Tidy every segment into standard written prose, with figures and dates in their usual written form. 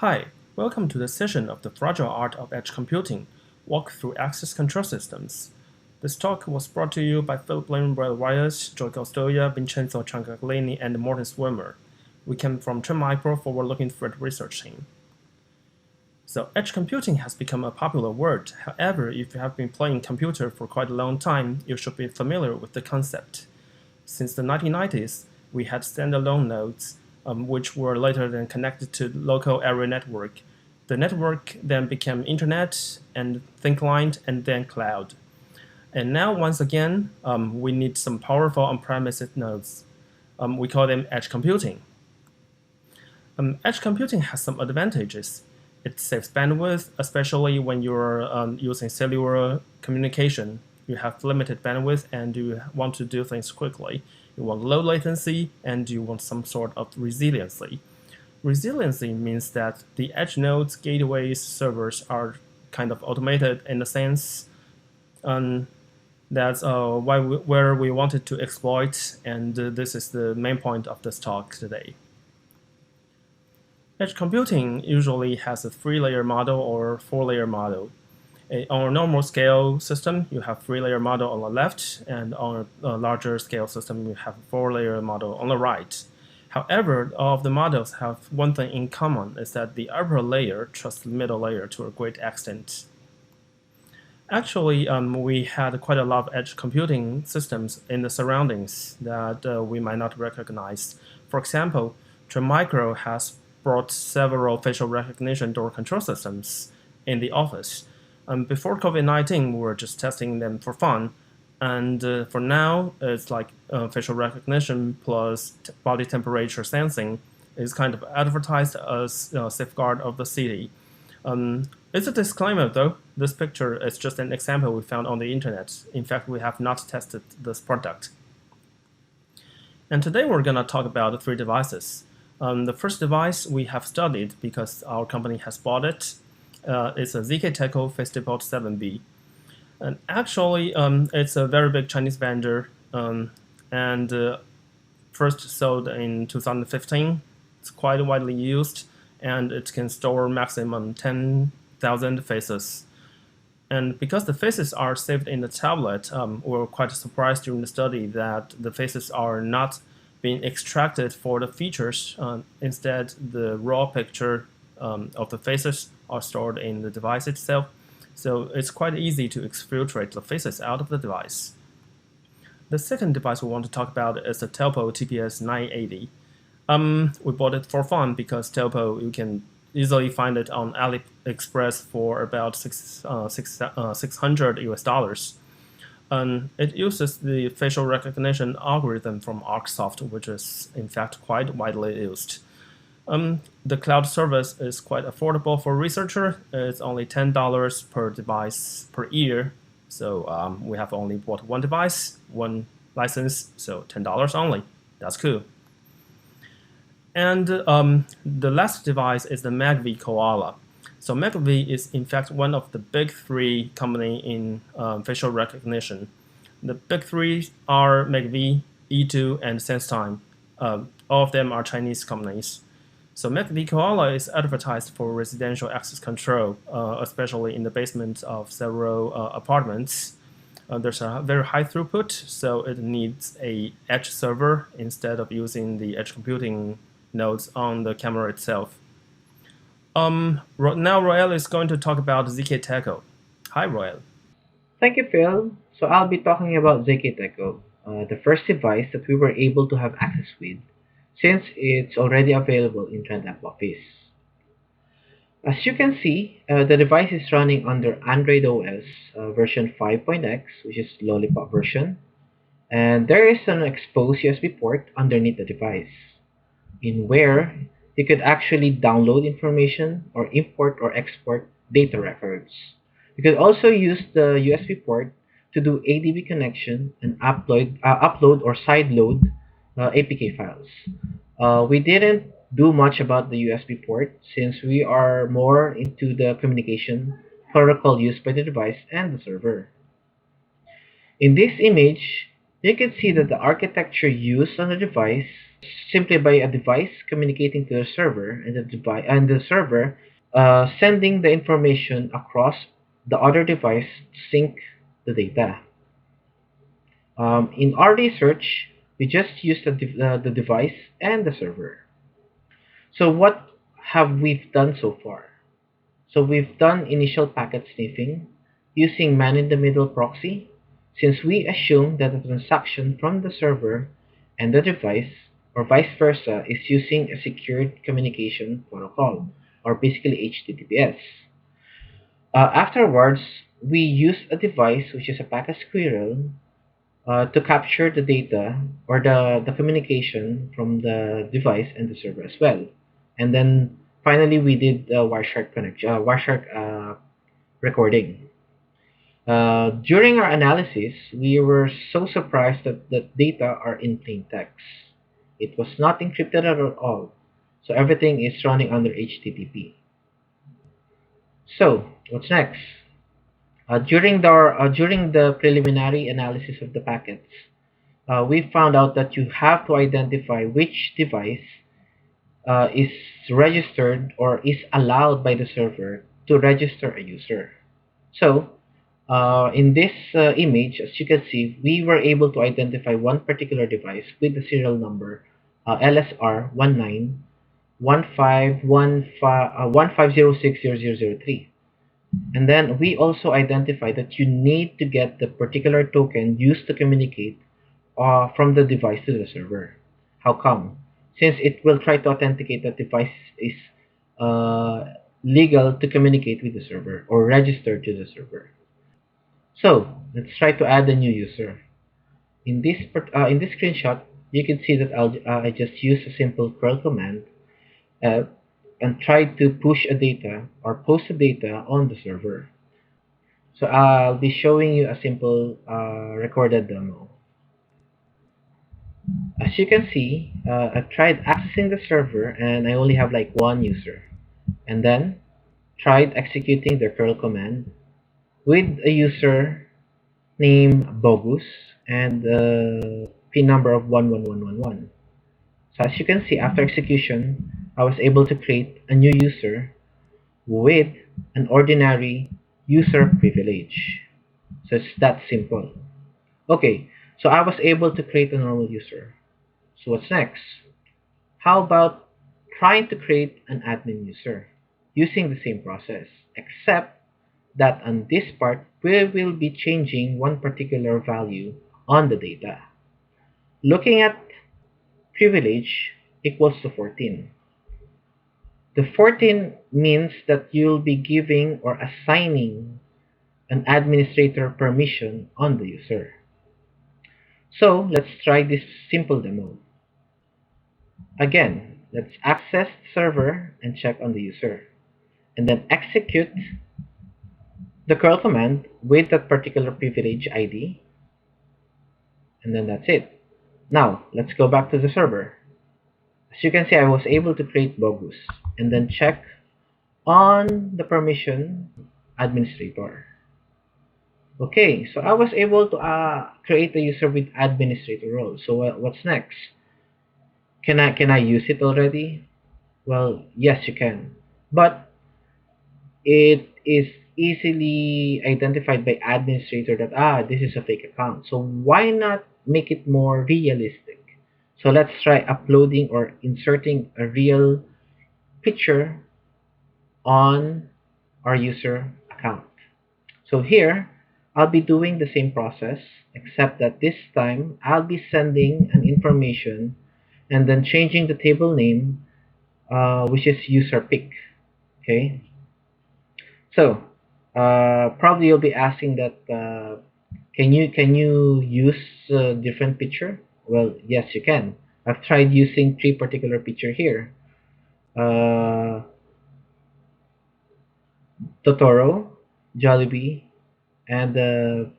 Hi, welcome to the session of the Fragile Art of Edge Computing, Walk Through Access Control Systems. This talk was brought to you by Philippe Lin, Reyes, Joy Costoia, Vincenzo Ciancaglini, and Morten Swimmer. We came from Trend Micro forward-looking threat research team. So edge computing has become a popular word. However, if you have been playing computer for quite a long time, you should be familiar with the concept. Since the 1990s, we had standalone nodes, which were later then connected to local area network. The network then became internet and thin client and then cloud. And now once again, we need some powerful on-premises nodes. We call them edge computing. Edge computing has some advantages. It saves bandwidth, especially when you're using cellular communication. You have limited bandwidth and you want to do things quickly. You want low latency and you want some sort of resiliency. Resiliency means that the edge nodes, gateways, servers are kind of automated in the sense that's where we wanted to exploit, and this is the main point of this talk today. Edge computing usually has a 3-layer model or 4-layer model. On a normal scale system, you have 3-layer model on the left, and on a larger scale system, you have a 4-layer model on the right. However, all of the models have one thing in common, is that the upper layer trusts the middle layer to a great extent. Actually, we had quite a lot of edge computing systems in the surroundings that we might not recognize. For example, Tremicro has brought several facial recognition door control systems in the office. Before COVID-19, we were just testing them for fun. And for now, it's like facial recognition plus body temperature sensing is kind of advertised as safeguard of the city. It's a disclaimer though. This picture is just an example we found on the internet. In fact, we have not tested this product. And today we're going to talk about 3 devices. The first device we have studied because our company has bought it is a ZK Telpo Telpo 7B. And actually, it's a very big Chinese vendor and first sold in 2015. It's quite widely used and it can store maximum 10,000 faces. And because the faces are saved in the tablet, we were quite surprised during the study that the faces are not being extracted for the features. Instead, the raw picture of the faces are stored in the device itself. So it's quite easy to exfiltrate the faces out of the device. The second device we want to talk about is the Telpo TPS980. We bought it for fun because Telpo, you can easily find it on AliExpress for about 600 US dollars. It uses the facial recognition algorithm from ArcSoft, which is in fact quite widely used. The cloud service is quite affordable for researcher. It's only $10 per device per year. So we have only bought one device, one license, so $10 only. That's cool. And the last device is the MagV Koala. So MagV is in fact one of the big 3 company in facial recognition. The big 3 are MagV, E2, and SenseTime. All of them are Chinese companies. So MagV Koala is advertised for residential access control, especially in the basement of several apartments. There's a very high throughput, so it needs a edge server instead of using the edge computing nodes on the camera itself. Now Roel is going to talk about ZK Telpo. Hi, Roel. Thank you, Phil. So I'll be talking about ZK Telpo, the first device that we were able to have access with, since it's already available in TrendApp Office. As you can see, the device is running under Android OS version 5.x, which is Lollipop version, and there is an exposed USB port underneath the device, in where you could actually download information or import or export data records. You could also use the USB port to do ADB connection and upload or sideload APK files. We didn't do much about the USB port since we are more into the communication protocol used by the device and the server. In this image, You can see that the architecture used on the device simply by a device communicating to the server and the server sending the information across the other device to sync the data. In our research, we just used the device and the server. So what have we done so far? So we've done initial packet sniffing using man-in-the-middle proxy, since we assume that the transaction from the server and the device, or vice versa, is using a secured communication protocol, or basically HTTPS. Afterwards, we use a device which is a packet squirrel to capture the data or the communication from the device and the server as well. And then finally, we did Wireshark recording. During our analysis, we were so surprised that the data are in plain text. It was not encrypted at all, so everything is running under HTTP. So, what's next? During the preliminary analysis of the packets, we found out that you have to identify which device is registered or is allowed by the server to register a user. So, in this image, as you can see, we were able to identify one particular device with the serial number LSR 191515060003. And then we also identify that you need to get the particular token used to communicate from the device to the server. How come? Since it will try to authenticate that device is uh, legal to communicate with the server or register to the server. So let's try to add a new user. In this screenshot, you can see that I just use a simple curl command uh, and try to push a data or post a data on the server. So I'll be showing you a simple recorded demo. As you can see, I've tried accessing the server and I only have like one user. And then tried executing the curl command with a user named Bogus and the pin number of 11111. So as you can see, after execution, I was able to create a new user with an ordinary user privilege. So it's that simple. Okay, so I was able to create a normal user. So what's next? How about trying to create an admin user using the same process, except that on this part, we will be changing one particular value on the data. Looking at privilege equals to 14. The 14 means that you'll be giving or assigning an administrator permission on the user. So let's try this simple demo. Again, let's access the server and check on the user. And then execute the curl command with that particular privilege ID. And then that's it. Now, let's go back to the server. As you can see, I was able to create Bogus and then check on the permission administrator. Okay, so I was able to create a user with administrator role. So what's next? Can I use it already? Well, yes, you can, but it is easily identified by administrator that this is a fake account. So why not make it more realistic? So let's try uploading or inserting a real picture on our user account. So here, I'll be doing the same process, except that this time I'll be sending an information and then changing the table name, which is user pick. Okay. So probably you'll be asking that can you use a different picture? Well, yes, you can. I've tried using three particular picture here. Uh, Totoro, Jollibee, and a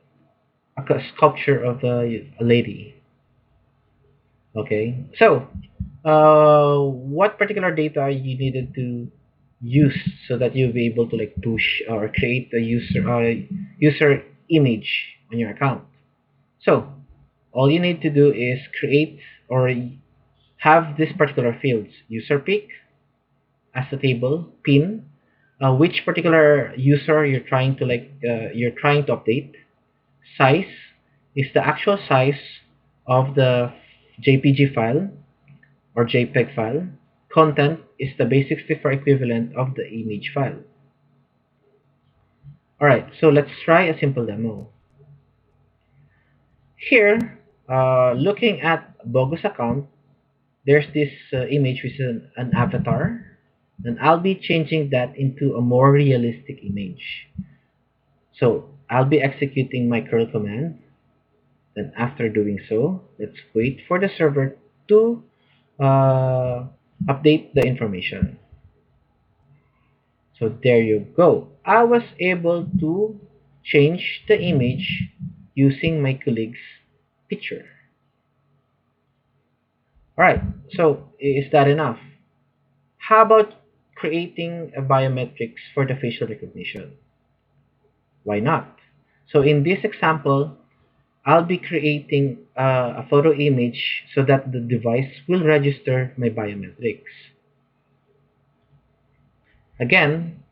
sculpture of a lady. Okay, so what particular data you needed to use so that you'll be able to like push or create a user image on your account? So All you need to do is create or have this particular fields: user pick as a table, pin, which particular user you're trying to update. Size is the actual size of the JPG file or JPEG file. Content is the base64 equivalent of the image file. Alright, so let's try a simple demo. Here, looking at bogus account, there's this image which is an avatar, and I'll be changing that into a more realistic image. So I'll be executing my curl command. Then after doing so, let's wait for the server to uh, update the information. So there you go. I was able to change the image using my colleague's picture. Alright, so is that enough? How about creating a biometrics for the facial recognition? Why not? So in this example, I'll be creating a photo image so that the device will register my biometrics. Again,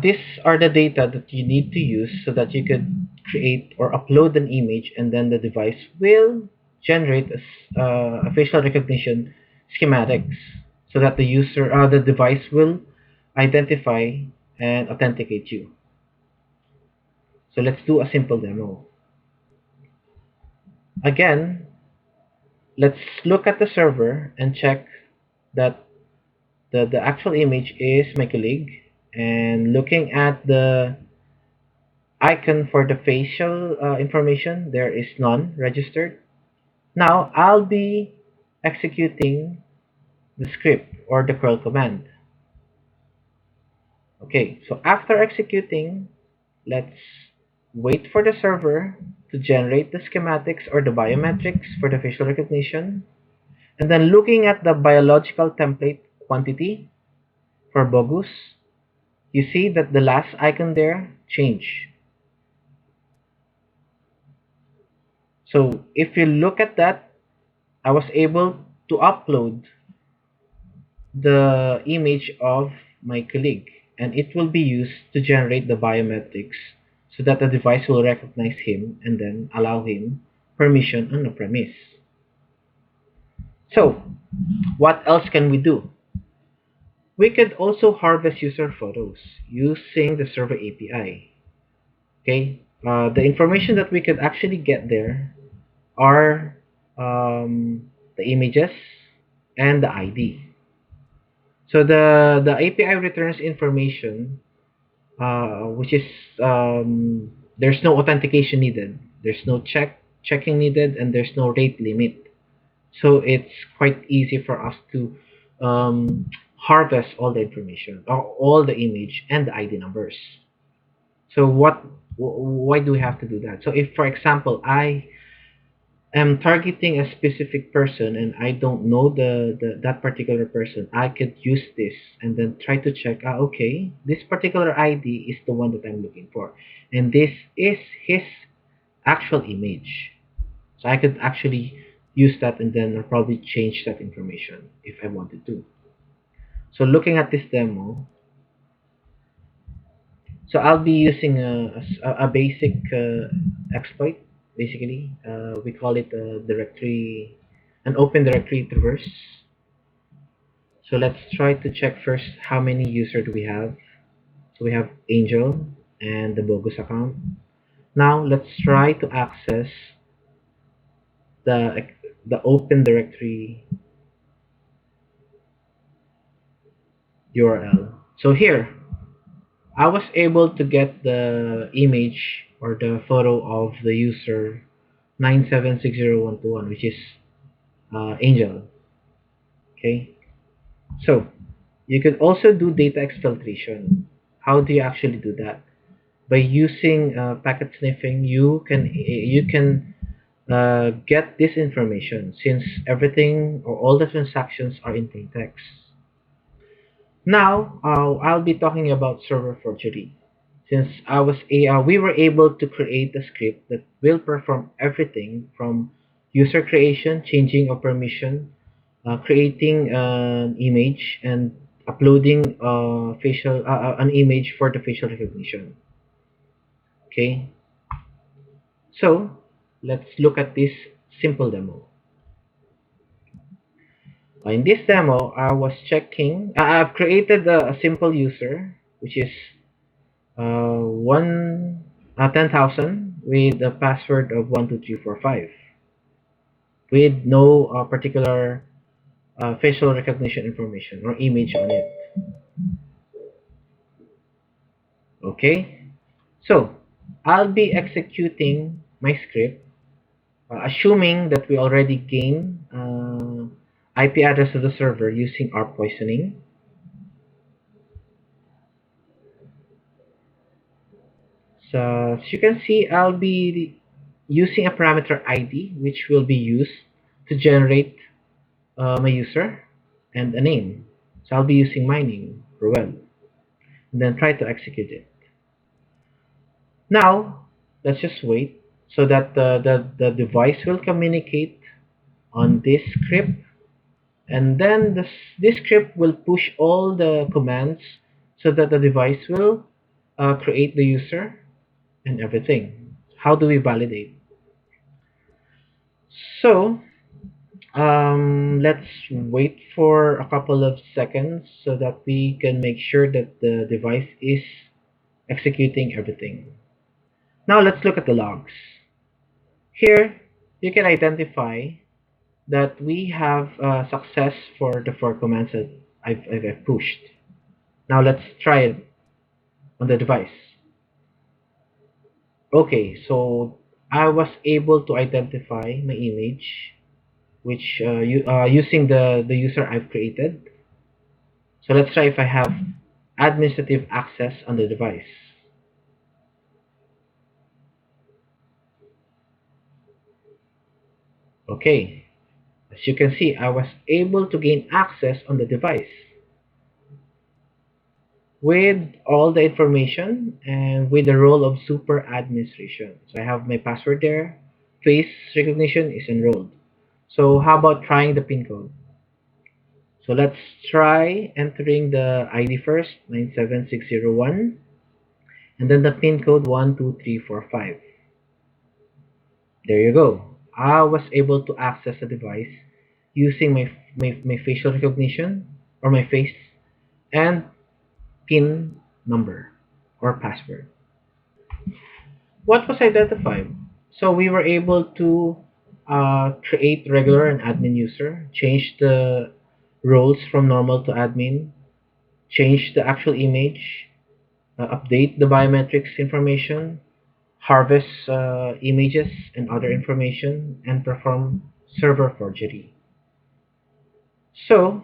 these are the data that you need to use so that you could create or upload an image, and then the device will generate a facial recognition schematics so that the device will identify and authenticate you. So let's do a simple demo. Again, let's look at the server and check that the actual image is my colleague, and looking at the icon for the facial information, there is none registered. Now I'll be executing the script or the curl command. Okay, so after executing, let's wait for the server to generate the schematics or the biometrics for the facial recognition. And then looking at the biological template quantity for bogus, you see that the last icon there changed. So if you look at that, I was able to upload the image of my colleague, and it will be used to generate the biometrics so that the device will recognize him and then allow him permission on the premise. So what else can we do? We could also harvest user photos using the server API. Okay, the information that we could actually get there are the images and the ID. So the API returns information, which is there's no authentication needed, there's no checking needed, and there's no rate limit. So it's quite easy for us to harvest all the information, or all the image and the ID numbers. So why do we have to do that? So if, for example, I am targeting a specific person and I don't know that particular person, I could use this and then try to check, okay, this particular ID is the one that I'm looking for, and this is his actual image. So I could actually use that and then probably change that information if I wanted to. So looking at this demo, so I'll be using a basic exploit. Basically, we call it a directory, an open directory traverse. So let's try to check first how many users do we have. So we have Angel and the bogus account. Now let's try to access the the open directory URL. So here, I was able to get the image or the photo of the user 9760121, which is Angel. Okay, so you could also do data exfiltration. How do you actually do that? By using packet sniffing, you can get this information, since everything or all the transactions are in plain text. Now I'll be talking about server forgery. since we were able to create a script that will perform everything from user creation, changing of permission, creating an image, and uploading an image for the facial recognition. Okay, so let's look at this simple demo. In this demo, I was checking. I've created a simple user, which is one 10,000 with a password of 12345, with no particular facial recognition information or image on it. Okay, so I'll be executing my script, assuming that we already gain IP address of the server using our poisoning. So as you can see, I'll be using a parameter ID, which will be used to generate my user and a name. So I'll be using my name, Roel, and then try to execute it. Now, let's just wait so that the device will communicate on this script, and then this script will push all the commands so that the device will create the user and everything. How do we validate? So, let's wait for a couple of seconds so that we can make sure that the device is executing everything. Now let's look at the logs. Here, you can identify that we have success for the four commands that I've pushed. Now let's try it on the device. Okay, so I was able to identify my image, which using the user I've created. So let's try if I have administrative access on the device. Okay, as you can see, I was able to gain access on the device with all the information and with the role of super administration. So I have my password there. Face recognition is enrolled. So how about trying the PIN code? So let's try entering the ID first, 97601, and then the PIN code 12345. There you go. I was able to access the device using my facial recognition or my face and PIN number or password. What was identified? So we were able to create regular and admin user, change the roles from normal to admin, change the actual image, update the biometrics information, harvest images and other information, and perform server forgery. So,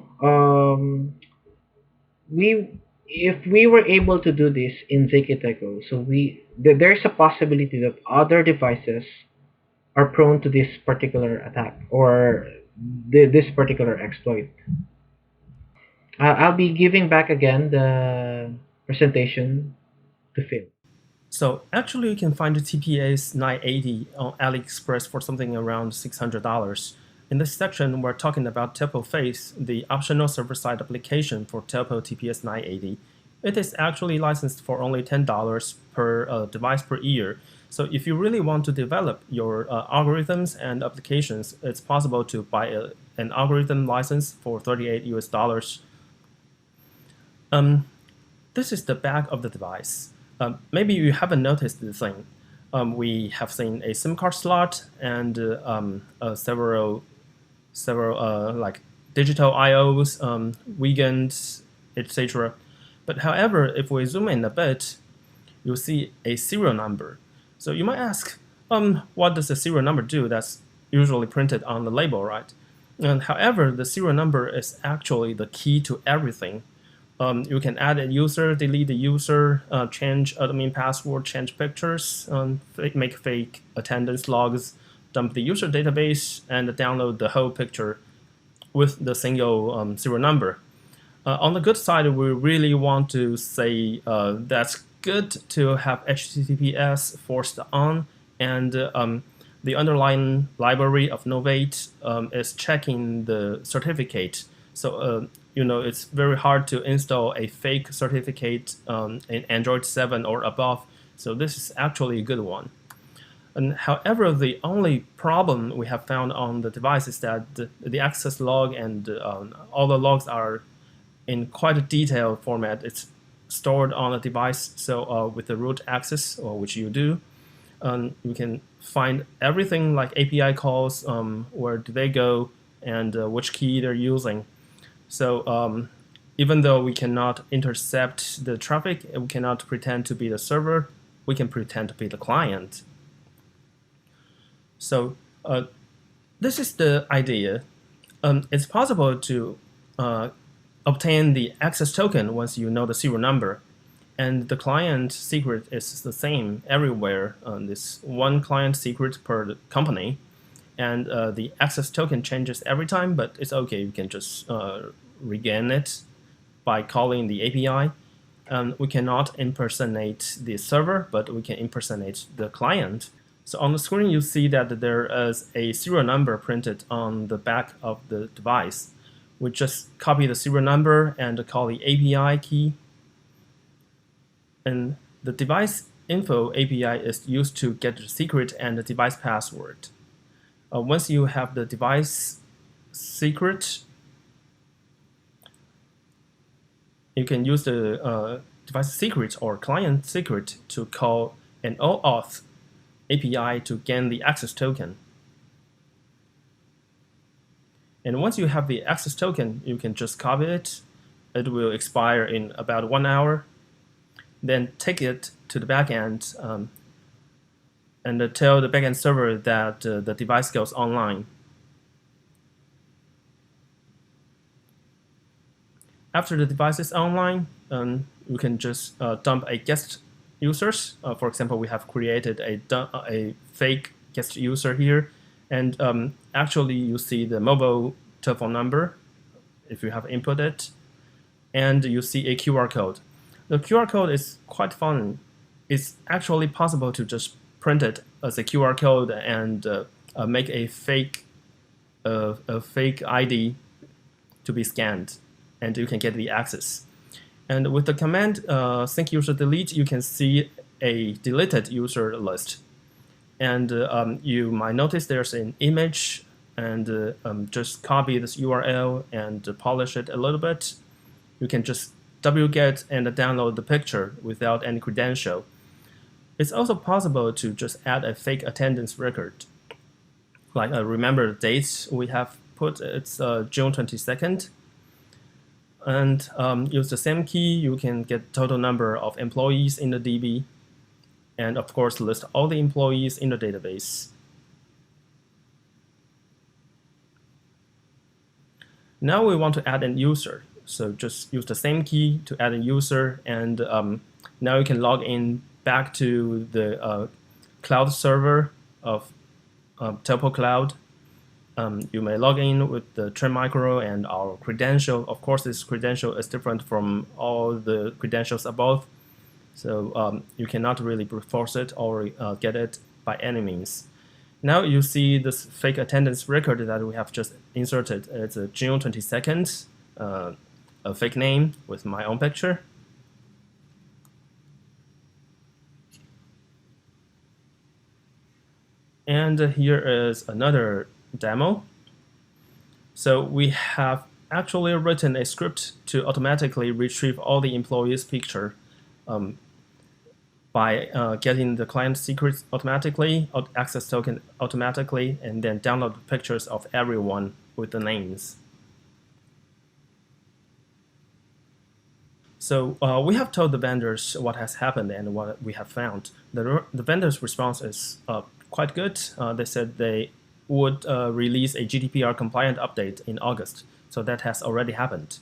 we if we were able to do this in Zekiteco, so there's a possibility that other devices are prone to this particular attack or this particular exploit. I'll be giving back again the presentation to Phil. So actually, you can find the TPS 980 on AliExpress for something around $600. In this section, we're talking about Telpo Face, the optional server-side application for Telpo TPS 980. It is actually licensed for only $10 per device per year. So if you really want to develop your algorithms and applications, it's possible to buy an algorithm license for 38 US dollars. This is the back of the device. Maybe you haven't noticed the thing. We have seen a SIM card slot and several like digital I/Os, weekends, etc. But however, if we zoom in a bit, you'll see a serial number. So you might ask, what does the serial number do? That's usually printed on the label, right? And however, the serial number is actually the key to everything. You can add a user, delete the user, change admin password, change pictures, make fake attendance logs, dump the user database, and download the whole picture with the single serial number. On the good side, we really want to say that's good to have HTTPS forced on, and the underlying library of Novate is checking the certificate. So it's very hard to install a fake certificate in Android 7 or above. So this is actually a good one. And however, the only problem we have found on the device is that the access log and all the logs are in quite a detailed format. It's stored on a device. So with the root access, which you do, you can find everything like API calls, where do they go, and which key they're using. So even though we cannot intercept the traffic, we cannot pretend to be the server, we can pretend to be the client. So this is the idea. It's possible to obtain the access token once you know the serial number. And the client secret is the same everywhere. This one client secret per company. And the access token changes every time, but it's okay. You can just regain it by calling the API. We cannot impersonate the server, but we can impersonate the client. So on the screen, you see that there is a serial number printed on the back of the device. We just copy the serial number and call the API key. And the device info API is used to get the secret and the device password. Once you have the device secret, you can use the device secret or client secret to call an OAuth API to gain the access token. And once you have the access token, you can just copy it. It will expire in about 1 hour. Then take it to the backend and tell the backend server that the device goes online. After the device is online, you can just dump a guest users. For example, we have created a fake guest user here, and actually you see the mobile telephone number if you have input it, and you see a QR code. The QR code is quite fun. It's actually possible to just print it as a QR code and make a fake ID to be scanned, and you can get the access. And with the command sync user delete, you can see a deleted user list. And you might notice there's an image, and just copy this URL and polish it a little bit. You can just wget and download the picture without any credential. It's also possible to just add a fake attendance record. Like remember the dates we have put, it's June 22nd. And use the same key, you can get total number of employees in the DB. And of course, list all the employees in the database. Now we want to add a user. So just use the same key to add a user, and now you can log in back to the cloud server of Telpo Cloud. You may log in with the Trend Micro and our credential. Of course, this credential is different from all the credentials above, so you cannot really brute force it or get it by any means. Now you see this fake attendance record that we have just inserted. It's a June 22nd. A fake name with my own picture. And here is another demo. So we have actually written a script to automatically retrieve all the employees' picture by getting the client secrets automatically, access token automatically, and then download pictures of everyone with the names. So we have told the vendors what has happened and what we have found. The vendors' response is quite good. They said they would release a GDPR compliant update in August. So that has already happened.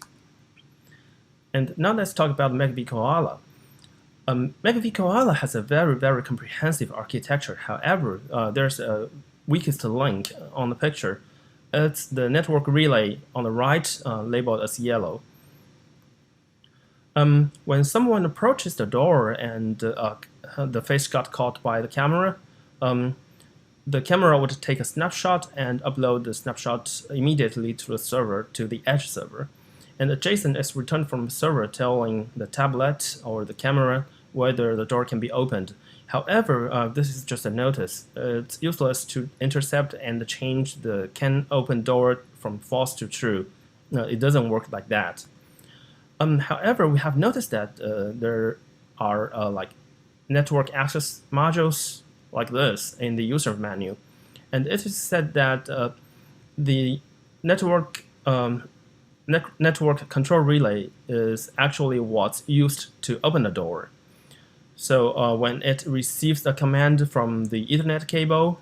And now let's talk about McAfee Koala. McAfee Koala has a very, very comprehensive architecture. However, there's a weakest link on the picture. It's the network relay on the right, labeled as yellow. When someone approaches the door and the face got caught by the camera, the camera would take a snapshot and upload the snapshot immediately to the server, to the edge server. And a JSON is returned from the server telling the tablet or the camera whether the door can be opened. However, this is just a notice. It's useless to intercept and change the can open door from false to true. It doesn't work like that. However, we have noticed that there are like network access modules like this in the user menu. And it is said that the network network control relay is actually what's used to open the door. So when it receives a command from the Ethernet cable,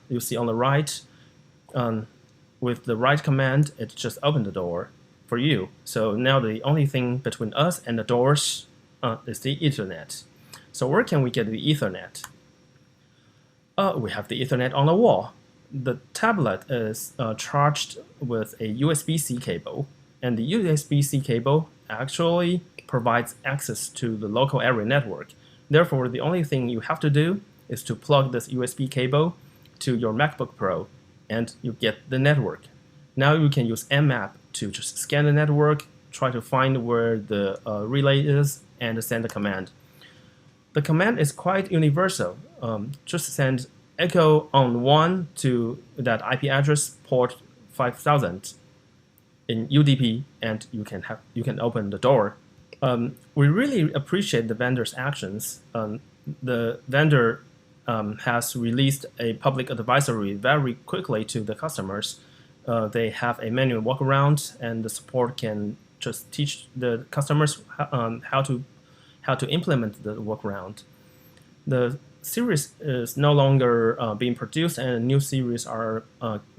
you see on the right, with the right command, it just opened the door for you. So now the only thing between us and the doors is the Ethernet. So where can we get the Ethernet? We have the Ethernet on the wall. The tablet is charged with a USB-C cable, and the USB-C cable actually provides access to the local area network. Therefore, the only thing you have to do is to plug this USB cable to your MacBook Pro, and you get the network. Now you can use Nmap to just scan the network, try to find where the relay is, and send a command. The command is quite universal. Just send echo on 1 to that IP address port 5000 in UDP, and you can open the door. We really appreciate the vendor's actions. The vendor has released a public advisory very quickly to the customers. They have a manual workaround, and the support can just teach the customers how to implement the workaround. The series is no longer being produced, and a new series are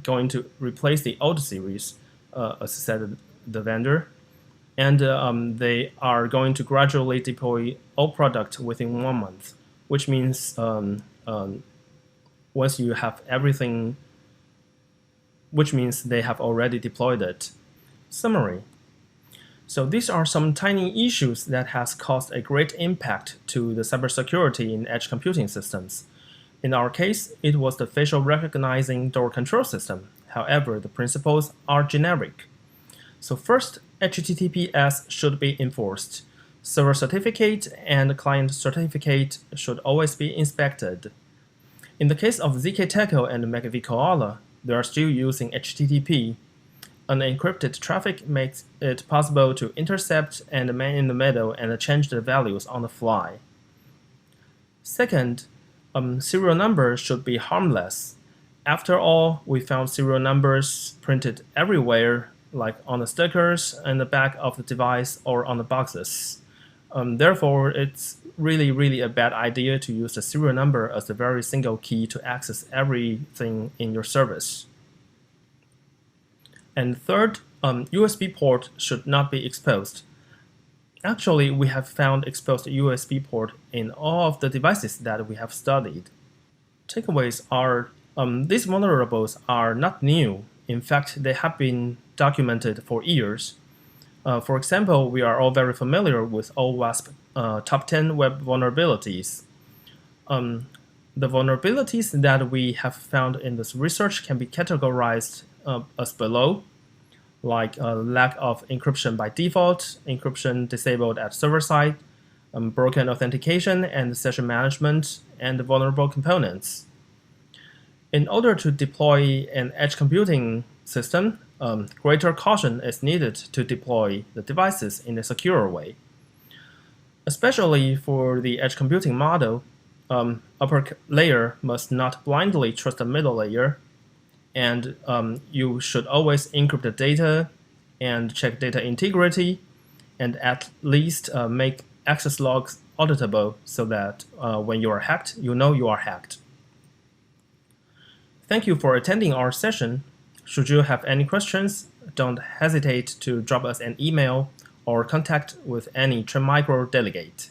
going to replace the old series, as said the vendor. And they are going to gradually deploy all product within 1 month, which means once you have everything, which means they have already deployed it. Summary. So these are some tiny issues that has caused a great impact to the cybersecurity in edge computing systems. In our case, it was the facial recognizing door control system. However, the principles are generic. So first, HTTPS should be enforced. Server certificate and client certificate should always be inspected. In the case of ZK-Teco and McAfee Koala, they are still using HTTP. Unencrypted traffic makes it possible to intercept and man in the middle and change the values on the fly. Second, serial numbers should be harmless. After all, we found serial numbers printed everywhere, like on the stickers and the back of the device or on the boxes. Therefore, it's really a bad idea to use the serial number as the very single key to access everything in your service. And third, USB port should not be exposed. Actually, we have found exposed USB port in all of the devices that we have studied. Takeaways are, these vulnerables are not new. In fact, they have been documented for years. For example, we are all very familiar with OWASP top 10 web vulnerabilities. The vulnerabilities that we have found in this research can be categorized as below, like lack of encryption by default, encryption disabled at server side, broken authentication and session management, and vulnerable components. In order to deploy an edge computing system, greater caution is needed to deploy the devices in a secure way. Especially for the edge computing model, upper layer must not blindly trust the middle layer, and you should always encrypt the data and check data integrity, and at least make access logs auditable so that when you are hacked, you know you are hacked. Thank you for attending our session. Should you have any questions, don't hesitate to drop us an email or contact with any Trend Micro delegate.